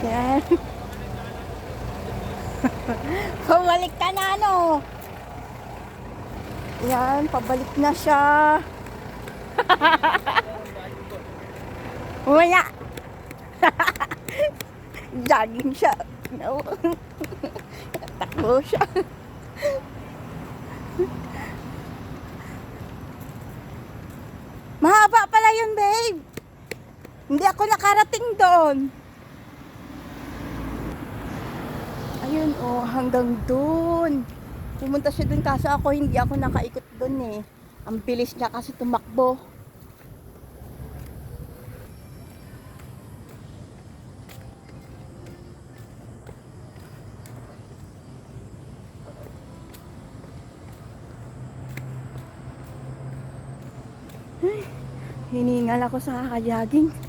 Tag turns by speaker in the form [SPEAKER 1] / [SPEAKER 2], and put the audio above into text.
[SPEAKER 1] Yan. Pabalik ka na, ano? Yan, pabalik na siya. Wala. Jogging siya. No. Takbo siya. Mahaba pala yun, babe. Hindi ako nakarating doon. Ayun, oh, hanggang doon. Pumunta siya doon kaso hindi ako nakaikot doon eh. Ang bilis niya kasi tumakbo. Ay, hiningal ako sa kakajogging.